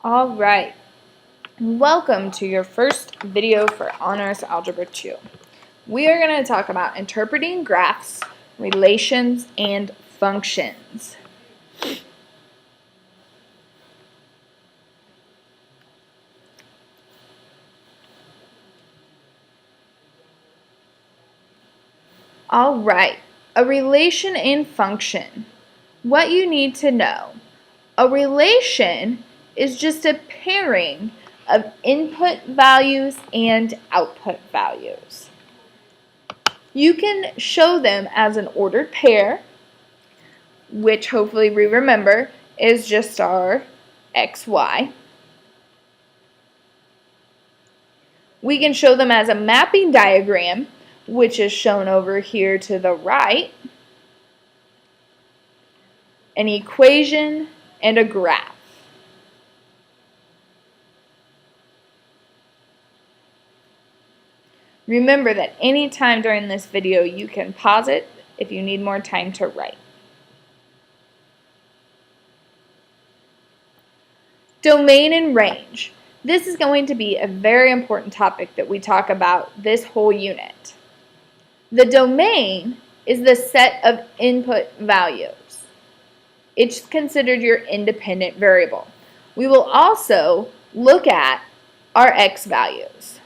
All right, welcome to your first video for Honors Algebra 2. We are going to talk about interpreting graphs, relations, and functions. All right, a relation and function. What you need to know. A relation is just a pairing of input values and output values. You can show them as an ordered pair, which hopefully we remember is just our xy. We can show them as a mapping diagram, which is shown over here to the right, an equation, and a graph. Remember that any time during this video you can pause it if you need more time to write. Domain and range. This is going to be a very important topic that we talk about this whole unit. The domain is the set of input values. It's considered your independent variable. We will also look at our x values.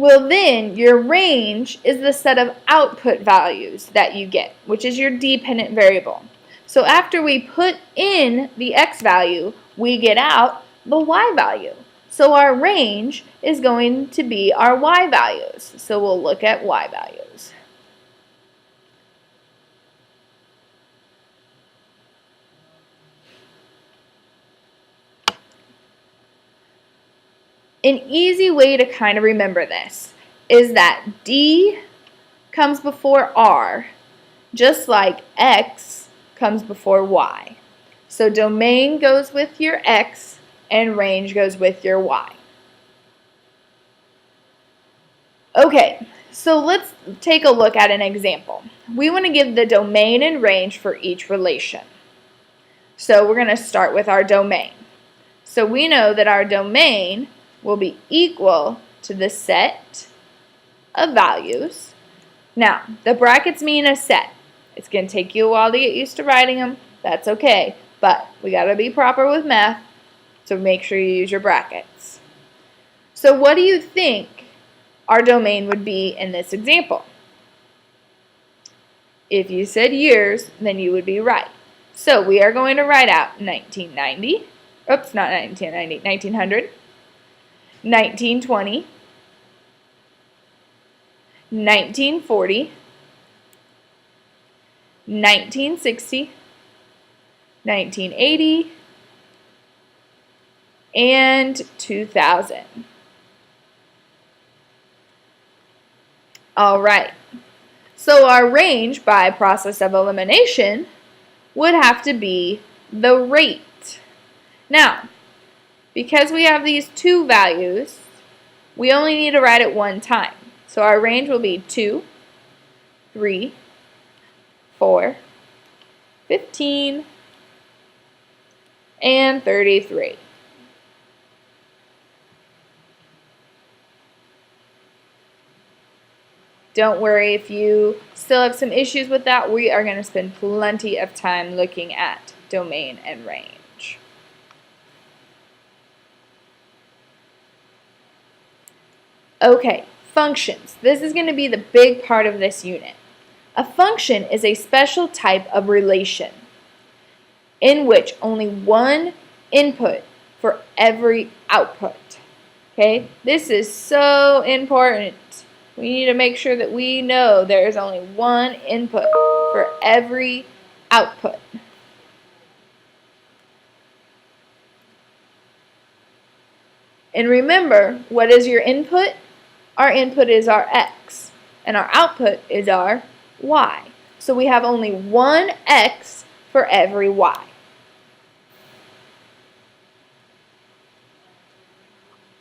Well, then your range is the set of output values that you get, which is your dependent variable. So after we put in the x value, we get out the y value. So our range is going to be our y values. So we'll look at y values. An easy way to kind of remember this is that D comes before R, just like X comes before Y. So domain goes with your X and range goes with your Y. Okay, so let's take a look at an example. We want to give the domain and range for each relation. So we're going to start with our domain. So we know that our domain will be equal to the set of values. Now, the brackets mean a set. It's going to take you a while to get used to writing them. That's okay, but we got to be proper with math, so make sure you use your brackets. So what do you think our domain would be in this example? If you said years, then you would be right. So we are going to write out 1990. Oops, not 1990, 1900. 1920, 1940, 1960, 1980, and 2000. All right, so our range by process of elimination would have to be the rate. Now, because we have these two values, we only need to write it one time. So our range will be 2, 3, 4, 15, and 33. Don't worry if you still have some issues with that. We are going to spend plenty of time looking at domain and range. Okay, functions. This is going to be the big part of this unit. A function is a special type of relation in which only one input for every output. Okay, this is so important. We need to make sure that we know there is only one input for every output. And remember, what is your input? Our input is our x, and our output is our y. So we have only one x for every y.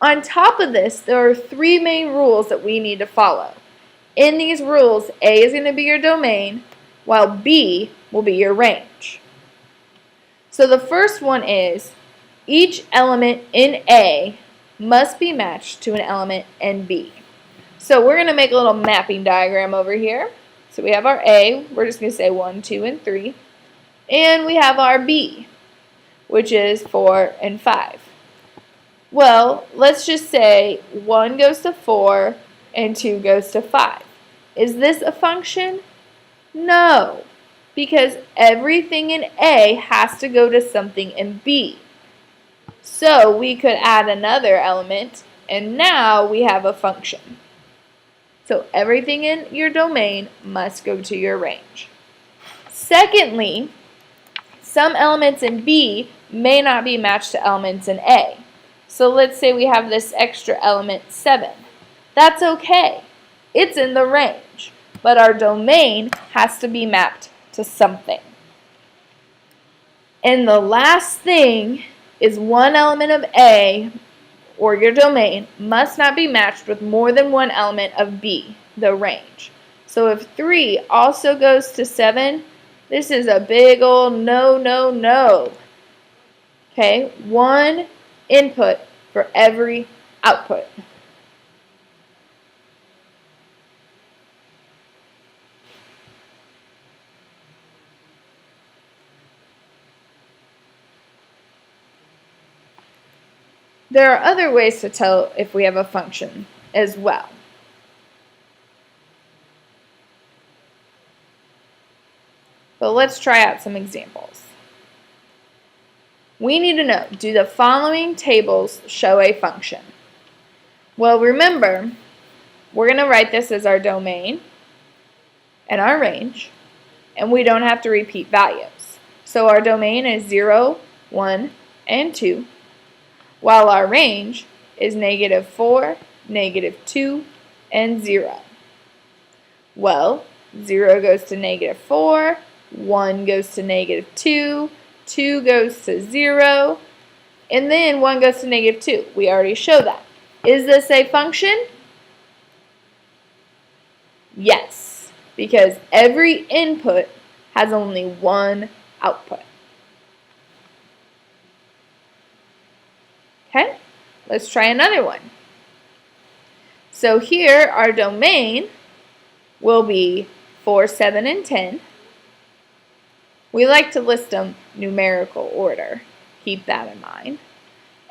On top of this, there are three main rules that we need to follow. in these rules, A is going to be your domain, while B will be your range. So the first one is each element in A must be matched to an element in B. So we're going to make a little mapping diagram over here. So we have our A, we're just going to say 1, 2, and 3. And we have our B, which is 4 and 5. Well, let's just say 1 goes to 4 and 2 goes to 5. Is this a function? No, because everything in A has to go to something in B. So we could add another element, and now we have a function. So everything in your domain must go to your range. Secondly, some elements in B may not be matched to elements in A. So let's say we have this extra element 7. That's okay. It's in the range, but our domain has to be mapped to something. And the last thing is one element of A, or your domain, must not be matched with more than one element of B, the range. So if 3 also goes to 7, this is a big old no, no, no. Okay, one input for every output. There are other ways to tell if we have a function as well. But let's try out some examples. We need to know, do the following tables show a function? Well, remember, we're going to write this as our domain and our range, and we don't have to repeat values. So our domain is 0, 1, and 2, while our range is -4, -2, and 0. Well, 0 goes to -4, 1 goes to -2, 2 goes to 0, and then 1 goes to -2. We already showed that. Is this a function? Yes, because every input has only one output. Okay, let's try another one. So here our domain will be 4, 7, and 10. We like to list them numerical order. Keep that in mind.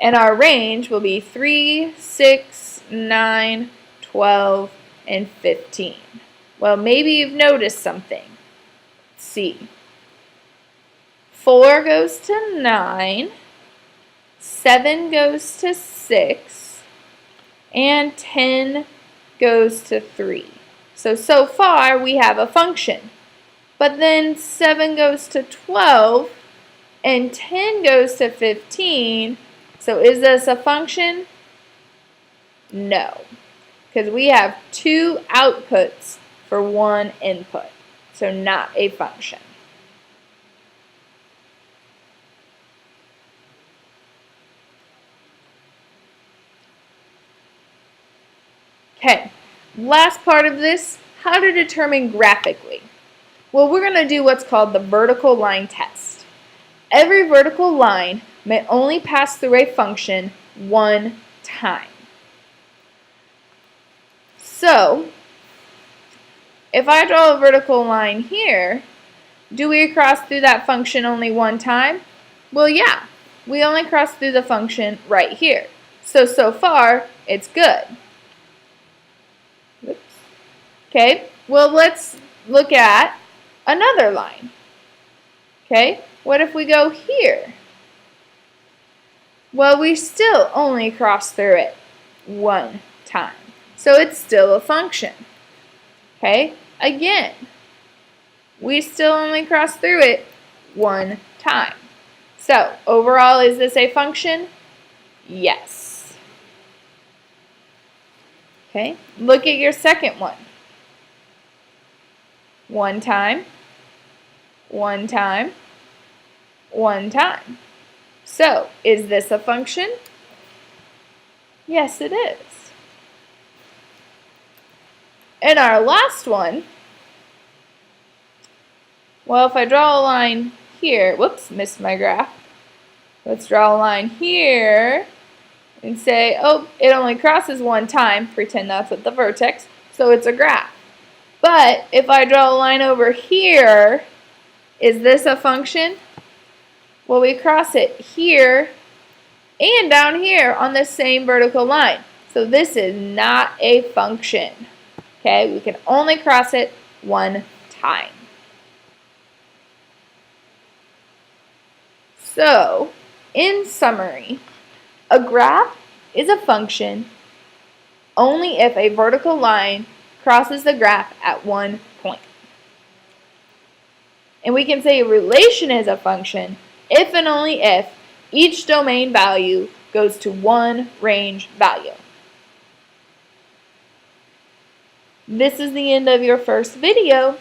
And our range will be 3, 6, 9, 12, and 15. Well, maybe you've noticed something. Let's see. 4 goes to 9. 7 goes to 6, and 10 goes to 3. So far we have a function. But then 7 goes to 12, and 10 goes to 15. So is this a function? No, because we have 2 outputs for 1 input. So not a function. Okay, last part of this, how to determine graphically. Well, we're going to do what's called the vertical line test. Every vertical line may only pass through a function one time. So, if I draw a vertical line here, do we cross through that function only one time? Well, yeah, we only cross through the function right here. So far, it's good. Oops. Okay, well, let's look at another line. Okay, what if we go here? Well, we still only cross through it one time. So it's still a function. Okay, again, we still only cross through it one time. So overall, is this a function? Yes. Okay, look at your second one. One time, one time, one time. So, is this a function? Yes, it is. And our last one, well, if I draw a line here, whoops, missed my graph. Let's draw a line here and say, oh, it only crosses one time. Pretend that's at the vertex, so it's a graph. But if I draw a line over here, is this a function? Well, we cross it here and down here on the same vertical line. So this is not a function. Okay, we can only cross it one time. So, in summary, a graph is a function only if a vertical line crosses the graph at one point. And we can say a relation is a function if and only if each domain value goes to one range value. This is the end of your first video.